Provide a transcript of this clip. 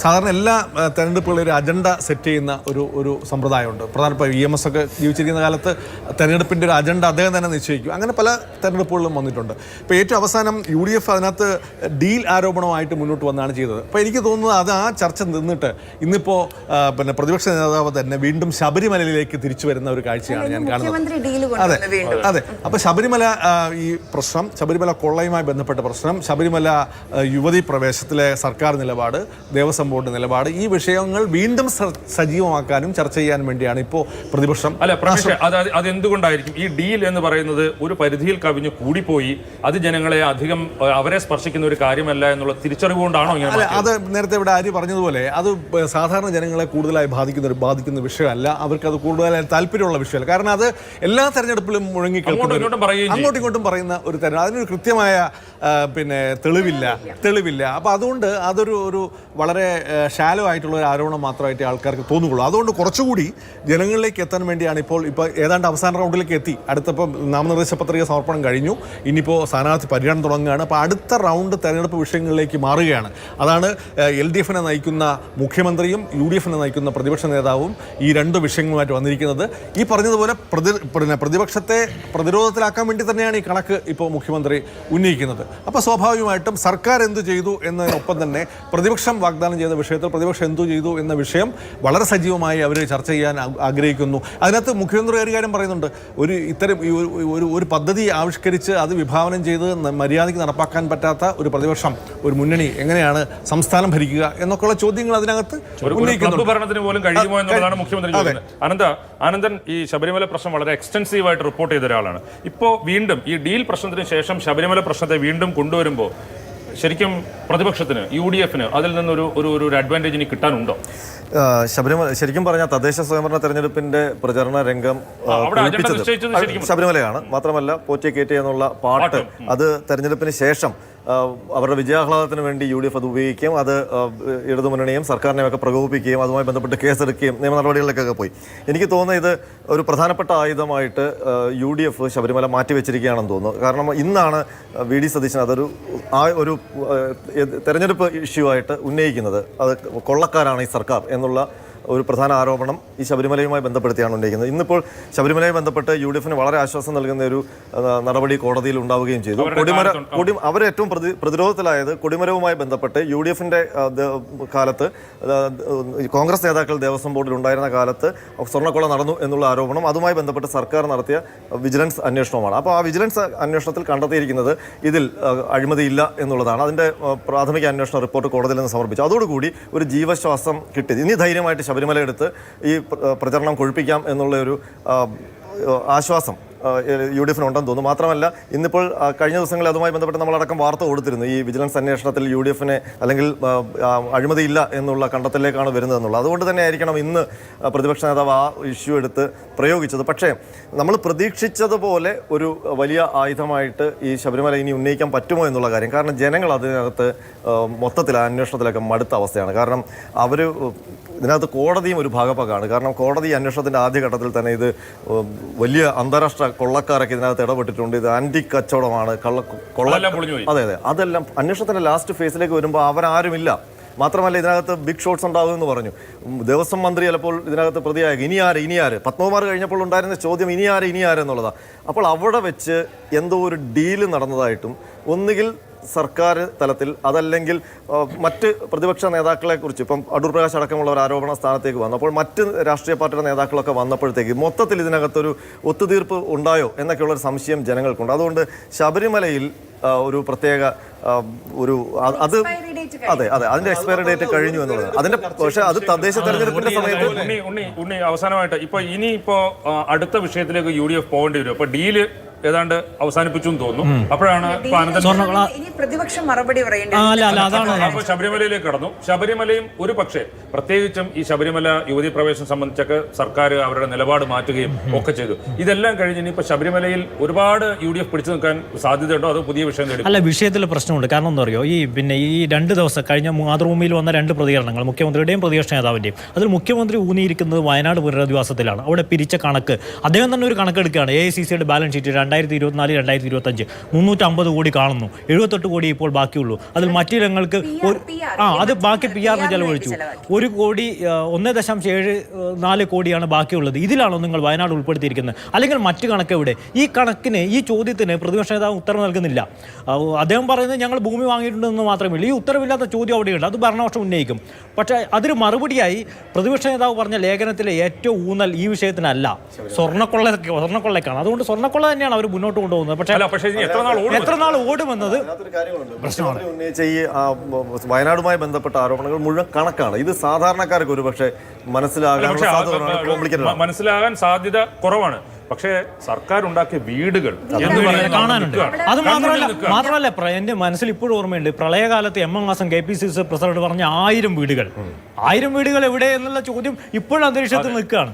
സാധാരണ എല്ലാ തെരഞ്ഞെടുപ്പുകളിലും ഒരു അജണ്ട സെറ്റ് ചെയ്യുന്ന ഒരു സമ്പ്രദായമുണ്ട്. പ്രധാനപ്പെട്ട EMS ഒക്കെ ജീവിച്ചിരിക്കുന്ന കാലത്ത് തെരഞ്ഞെടുപ്പിൻ്റെ ഒരു അജണ്ട അദ്ദേഹം തന്നെ നിശ്ചയിക്കും. അങ്ങനെ പല തെരഞ്ഞെടുപ്പുകളിലും വന്നിട്ടുണ്ട്. ഇപ്പോൾ ഏറ്റവും അവസാനം UDF അതിനകത്ത് ഡീൽ ആരോപണമായിട്ട് മുന്നോട്ട് വന്നാണ് ചെയ്തത്. അപ്പോൾ എനിക്ക് തോന്നുന്നത് അത് ആ ചർച്ച നിന്നിട്ട് ഇന്നിപ്പോൾ പിന്നെ പ്രതിപക്ഷ നേതാവ് തന്നെ വീണ്ടും ശബരിമലയിലേക്ക് തിരിച്ചു വരുന്ന ഒരു കാഴ്ചയാണ് ഞാൻ കാണുന്നത്. അതെ. അപ്പോൾ ശബരിമല ഈ പ്രശ്നം, ശബരിമല കൊള്ളയുമായി ബന്ധപ്പെട്ട പ്രശ്നം, ശബരിമല യുവതി പ്രവേശത്തിലെ സർക്കാർ നിലപാട്, ദേവസ്വം ബോർഡ് നിലപാട്, ഈ വിഷയങ്ങൾ വീണ്ടും സജീവമാക്കാനും ചർച്ച ചെയ്യാനും വേണ്ടിയാണ് ഇപ്പോൾ പ്രതിപക്ഷം. അതെന്തുകൊണ്ടായിരിക്കും ഈ ഡീൽ എന്ന് പറയുന്നത് ഒരു പരിധിയിൽ കവിഞ്ഞ് കൂടിപ്പോയി, അത് ജനങ്ങളെ അധികം അവരെ സ്പർശിക്കുന്ന ഒരു കാര്യമല്ല എന്നുള്ള തിരിച്ചറിവുകൊണ്ടാണോ ഇങ്ങനെ? അത് നേരത്തെ ഇവിടെ ആര്യ പറഞ്ഞതുപോലെ അത് സാധാരണ ജനങ്ങളെ കൂടുതലായി ബാധിക്കുന്ന വിഷയമല്ല. അവർക്ക് അത് കൂടുതലായി താല്പര്യമുള്ള വിഷയമല്ല. കാരണം അത് എല്ലാ തെരഞ്ഞെടുപ്പിലും മുഴങ്ങി അങ്ങോട്ടും ഇങ്ങോട്ടും പറയുന്ന ഒരു തെരഞ്ഞെടുപ്പ്, അതിനൊരു കൃത്യമായ പിന്നെ തെളിവില്ല. അപ്പോൾ അതുകൊണ്ട് അതൊരു വളരെ ഷാലോ ആയിട്ടുള്ള ഒരു ആരോപണം മാത്രമായിട്ട് ആൾക്കാർക്ക് തോന്നുകയുള്ളൂ. അതുകൊണ്ട് കുറച്ചുകൂടി ജനങ്ങളിലേക്ക് എത്താൻ വേണ്ടിയാണ് ഇപ്പോൾ ഏതാണ്ട് അവസാന റൗണ്ടിലേക്ക് എത്തി. അടുത്തപ്പോൾ നാമനിർദ്ദേശ പത്രിക സമർപ്പണം കഴിഞ്ഞു, ഇനിയിപ്പോൾ സ്ഥാനാർത്ഥി പര്യടനം തുടങ്ങുകയാണ്. അപ്പോൾ അടുത്ത റൗണ്ട് തെരഞ്ഞെടുപ്പ് വിഷയങ്ങളിലേക്ക് മാറുകയാണ്. അതാണ് LDF-നെ നയിക്കുന്ന മുഖ്യമന്ത്രിയും UDF-നെ നയിക്കുന്ന പ്രതിപക്ഷ നേതാവും ഈ രണ്ട് വിഷയങ്ങളുമായിട്ട് വന്നിരിക്കുന്നത്. ഈ പറഞ്ഞതുപോലെ പ്രതിപക്ഷത്തെ പ്രതിരോധത്തിലാക്കാൻ വേണ്ടി തന്നെയാണ് ഈ കണക്ക് ഇപ്പോൾ മുഖ്യമന്ത്രി ഉന്നയിക്കുന്നത്. അപ്പോൾ സ്വാഭാവികമായിട്ടും സർക്കാർ എന്തു ചെയ്തു എന്നതിനൊപ്പം തന്നെ പ്രതിപക്ഷം വാഗ്ദാനം ചെയ്ത വിഷയത്തിൽ പ്രതിപക്ഷം എന്തു ചെയ്തു എന്ന വിഷയം വളരെ സജീവമായി അവർ ചർച്ച ചെയ്യാൻ ആഗ്രഹിക്കുന്നു. അതിനകത്ത് മുഖ്യമന്ത്രി ഒരു കാര്യം പറയുന്നുണ്ട്, ഇത്തരം ഒരു പദ്ധതി ആവിഷ്കരിച്ച് അത് വിഭാവനം ചെയ്ത് മര്യാദയ്ക്ക് നടപ്പാക്കാൻ പറ്റാത്ത ഒരു പ്രതിപക്ഷം, ഒരു മുന്നണി എങ്ങനെയാണ് സംസ്ഥാനം ഭരിക്കുക എന്നൊക്കെയുള്ള ചോദ്യങ്ങൾ അതിനകത്ത് ഭരണത്തിന് പോലും കഴിയുമോ എന്നുള്ളതാണ് മുഖ്യമന്ത്രി ചോദിക്കുന്നത്. ആനന്ദൻ ഈ ശബരിമല പ്രശ്നം വളരെ എക്സ്റ്റൻസീവായിട്ട് റിപ്പോർട്ട് ചെയ്ത ഒരാളാണ്. ഇപ്പോൾ വീണ്ടും ഈ ഡീൽ പ്രശ്നത്തിന് ശേഷം ശബരിമല പ്രശ്നത്തെ വീണ്ടും കൊണ്ടുവരുമ്പോൾ ശരിക്കും പ്രതിപക്ഷത്തിന് UDF-ന് അതിൽ നിന്നൊരു ഒരു അഡ്വാൻറ്റേജിന് കിട്ടാനുണ്ടോ? ശരിക്കും പറഞ്ഞാൽ തദ്ദേശ സ്വയംഭരണ തെരഞ്ഞെടുപ്പിന്റെ പ്രചരണ രംഗം ശബരിമലയാണ്. മാത്രമല്ല പോറ്റിക്കേറ്റ് എന്നുള്ള പാട്ട് അത് തെരഞ്ഞെടുപ്പിന് ശേഷം അവരുടെ വിജയാഹ്ലാദത്തിന് വേണ്ടി UDF അത് ഉപയോഗിക്കുകയും അത് ഇടതുമുന്നണിയും സർക്കാരിനെയും ഒക്കെ പ്രകോപിപ്പിക്കുകയും അതുമായി ബന്ധപ്പെട്ട് കേസെടുക്കുകയും നിയമ നടപടികളിലേക്കൊക്കെ പോയി. എനിക്ക് തോന്നുന്നത് ഇത് ഒരു പ്രധാനപ്പെട്ട ആയുധമായിട്ട് UDF ശബരിമല മാറ്റിവെച്ചിരിക്കുകയാണെന്ന് തോന്നുന്നു. കാരണം ഇന്നാണ് VD സതീശൻ അതൊരു തെരഞ്ഞെടുപ്പ് ഇഷ്യൂ ആയിട്ട് ഉന്നയിക്കുന്നത്. അത് കൊള്ളക്കാരാണ് ഈ സർക്കാർ എന്നുള്ള ഒരു പ്രധാന ആരോപണം ഈ ശബരിമലയുമായി ബന്ധപ്പെടുത്തിയാണ് ഉന്നയിക്കുന്നത്. ഇന്നിപ്പോൾ ശബരിമലയുമായി ബന്ധപ്പെട്ട് UDF-ന് വളരെ ആശ്വാസം നൽകുന്ന ഒരു നടപടി കോടതിയിൽ ഉണ്ടാവുകയും ചെയ്തു. അവരേറ്റവും പ്രതിരോധത്തിലായത് കൊടിമരവുമായി ബന്ധപ്പെട്ട് UDF-ന്റെ കാലത്ത് കോൺഗ്രസ് നേതാക്കൾ ദേവസ്വം ബോർഡിൽ ഉണ്ടായിരുന്ന കാലത്ത് സ്വർണ്ണക്കൊള്ള നടന്നു എന്നുള്ള ആരോപണം, അതുമായി ബന്ധപ്പെട്ട് സർക്കാർ നടത്തിയ വിജിലൻസ് അന്വേഷണമാണ്. അപ്പോൾ ആ വിജിലൻസ് അന്വേഷണത്തിൽ കണ്ടെത്തിയിരിക്കുന്നത് ഇതിൽ അഴിമതിയില്ല എന്നുള്ളതാണ്. അതിൻ്റെ പ്രാഥമിക അന്വേഷണ റിപ്പോർട്ട് കോടതിയിൽ നിന്ന് സമർപ്പിച്ചു. അതോടുകൂടി ഒരു ജീവശ്വാസം കിട്ടി. ഇനി ധൈര്യമായിട്ട് ശബരിമല എടുത്ത് ഈ പ്രചരണം കൊഴുപ്പിക്കാം എന്നുള്ള ഒരു ആശ്വാസം UDF-നുണ്ടെന്ന് തോന്നുന്നു. മാത്രമല്ല ഇന്നിപ്പോൾ കഴിഞ്ഞ ദിവസങ്ങളിൽ അതുമായി ബന്ധപ്പെട്ട് നമ്മളടക്കം വാർത്ത കൊടുത്തിരുന്നു. ഈ വിജിലൻസ് അന്വേഷണത്തിൽ UDF-നെ അല്ലെങ്കിൽ അഴിമതിയില്ല എന്നുള്ള കണ്ടെത്തലിലേക്കാണ് വരുന്നതെന്നുള്ളത്. അതുകൊണ്ട് തന്നെ ആയിരിക്കണം ഇന്ന് പ്രതിപക്ഷ നേതാവ് ആ ഇഷ്യൂ എടുത്ത് പ്രയോഗിച്ചത്. പക്ഷേ നമ്മൾ പ്രതീക്ഷിച്ചതുപോലെ ഒരു വലിയ ആയുധമായിട്ട് ഈ ശബരിമല ഇനി ഉന്നയിക്കാൻ പറ്റുമോ എന്നുള്ള കാര്യം, കാരണം ജനങ്ങൾ അതിനകത്ത് മൊത്തത്തിൽ അന്വേഷണത്തിലൊക്കെ മടുത്ത അവസ്ഥയാണ്. കാരണം ഇതിനകത്ത് കോടതിയും ഒരു ഭാഗഭാഗമാണ്. കാരണം കോടതി അന്വേഷണത്തിൻ്റെ ആദ്യഘട്ടത്തിൽ തന്നെ ഇത് വലിയ അന്താരാഷ്ട്ര കൊള്ളക്കാരൊക്കെ ഇതിനകത്ത് ഇടപെട്ടിട്ടുണ്ട്, ഇത് ആന്റി കച്ചവടമാണ്, അതെ അതെല്ലാം അന്വേഷണത്തിന്റെ ലാസ്റ്റ് ഫേസിലേക്ക് വരുമ്പോൾ അവരാരുമില്ല. മാത്രമല്ല ഇതിനകത്ത് ബിഗ് ഷോട്ട്സ് ഉണ്ടാകുമെന്ന് പറഞ്ഞു. ദേവസ്വം മന്ത്രി ചിലപ്പോൾ ഇതിനകത്ത് പ്രതിയായി ഇനി ആര് പത്മകുമാർ കഴിഞ്ഞപ്പോൾ ഉണ്ടായിരുന്ന ചോദ്യം ഇനി ആര് എന്നുള്ളതാണ്. അപ്പോൾ അവിടെ വെച്ച് എന്തോ ഒരു ഡീല് നടന്നതായിട്ടും ഒന്നുകിൽ സർക്കാർ തലത്തിൽ അതല്ലെങ്കിൽ മറ്റ് പ്രതിപക്ഷ നേതാക്കളെ കുറിച്ച് ഇപ്പം അടൂർ പ്രകാശ് അടക്കമുള്ള ഒരു ആരോപണ സ്ഥാനത്തേക്ക് വന്നു. അപ്പോൾ മറ്റ് രാഷ്ട്രീയ പാർട്ടിയുടെ നേതാക്കളൊക്കെ വന്നപ്പോഴത്തേക്ക് മൊത്തത്തിൽ ഇതിനകത്തൊരു ഒത്തുതീർപ്പ് ഉണ്ടായോ എന്നൊക്കെയുള്ളൊരു സംശയം ജനങ്ങൾക്കുണ്ട്. അതുകൊണ്ട് ശബരിമലയിൽ ഒരു പ്രത്യേക അത് അതിന്റെ എക്സ്പയറി ഡേറ്റ് കഴിഞ്ഞു എന്നുള്ളത് അതിന്റെ, പക്ഷേ അത് തദ്ദേശ തെരഞ്ഞെടുപ്പിന്റെ സമയത്ത് അവസാനമായിട്ട് ഇനിയിപ്പോ അടുത്ത വിഷയത്തിലേക്ക് UDF പോകേണ്ടി വരും. അപ്പൊ ഡീല് ഏതാണ്ട് അവസാനിപ്പിച്ചു എന്ന് തോന്നുന്നു. അപ്പോഴാണ് പ്രതിപക്ഷം മറുപടി അപ്പോൾ ശബരിമലയിലേക്ക് കടന്നു. ശബരിമലയും ഒരു പക്ഷേ പ്രത്യേകിച്ചും ഈ ശബരിമല യുവതി പ്രവേശനം സംബന്ധിച്ചൊക്കെ സർക്കാർ അവരുടെ നിലപാട് മാറ്റുകയും ഒക്കെ ചെയ്തു. ഇതെല്ലാം കഴിഞ്ഞ് ഇനിയിപ്പോൾ ശബരിമലയിൽ ഒരുപാട് UDF പിടിച്ചു നിൽക്കാൻ സാധ്യതയുണ്ടോ അതോ പുതിയ വിഷയം നേടി? അല്ല, വിഷയത്തിൽ പ്രശ്നമുണ്ട്. കാരണം എന്താ പറയുക, ഈ 2 ദിവസം കഴിഞ്ഞ മാതൃഭൂമിയിൽ വന്ന 2 പ്രതികരണങ്ങൾ മുഖ്യമന്ത്രിയുടെയും പ്രതിപക്ഷ നേതാവിൻ്റെയും, അതിൽ മുഖ്യമന്ത്രി ഊന്നിയിരിക്കുന്നത് വയനാട് പുനരധിവാസത്തിലാണ്. അവിടെ പിരിച്ച കണക്ക് അദ്ദേഹം തന്നെ ഒരു കണക്കെടുക്കുകയാണ്. AICCയുടെ ബാലൻസ് ഷീറ്റ് 2024, 2025 350 കോടി കാണുന്നു. 78 കോടി ഇപ്പോൾ ബാക്കിയുള്ളൂ. അതിൽ മറ്റിടങ്ങൾക്ക് അത് ബാക്കി PR ചെലവഴിച്ചു. 1 കോടി 1.74 കോടിയാണ് ബാക്കിയുള്ളത്. ഇതിലാണോ നിങ്ങൾ വയനാട് ഉൾപ്പെടുത്തിയിരിക്കുന്നത്? അല്ലെങ്കിൽ മറ്റു കണക്ക് എവിടെ? ഈ കണക്കിന്, ഈ ചോദ്യത്തിന് പ്രതിപക്ഷ നേതാവ് ഉത്തരം നൽകുന്നില്ല. അദ്ദേഹം പറയുന്നത് ഞങ്ങൾ ഭൂമി വാങ്ങിയിട്ടുണ്ടെന്ന് മാത്രമേ ഉള്ളൂ. ഈ ഉത്തരവില്ലാത്ത ചോദ്യം അവിടെയുണ്ട്. അത് ഭരണപക്ഷം ഉന്നയിക്കും. പക്ഷേ അതിന് മറുപടിയായി പ്രതിപക്ഷ നേതാവ് പറഞ്ഞ ലേഖനത്തിലെ ഏറ്റവും ഊന്നൽ ഈ വിഷയത്തിനല്ല, സ്വർണ്ണക്കൊള്ളയ്ക്കാണ്. അതുകൊണ്ട് സ്വർണ്ണക്കൊള്ള തന്നെയാണ് അവർ മുന്നോട്ട് കൊണ്ടുപോകുന്നത്. പക്ഷേ എത്ര നാൾ ഓടുമെന്നത് പ്രശ്നമാണ്. ഉന്നയിച്ച ഈ വയനാടുമായി ബന്ധപ്പെട്ട ആരോപണങ്ങൾ മുഴുവൻ കണക്കാണ്. ഇത് സാധാരണക്കാർക്ക് ഒരു പക്ഷേ മനസ്സിലാകാൻ സാധ്യത കുറവാണ്. പക്ഷേ സർക്കാർ ഉണ്ടാക്കിയ വീടുകൾ കാണാനുണ്ട്. അത് മാത്രമല്ല എന്റെ മനസ്സിൽ ഇപ്പോഴും ഓർമ്മയുണ്ട്, പ്രളയകാലത്ത് M.M. ഹാസൻ KPCC പ്രസിഡന്റ് പറഞ്ഞ 1000 വീടുകൾ. 1000 വീടുകൾ എവിടെ എന്നുള്ള ചോദ്യം ഇപ്പോഴും അന്തരീക്ഷത്തിൽ നിൽക്കുകയാണ്.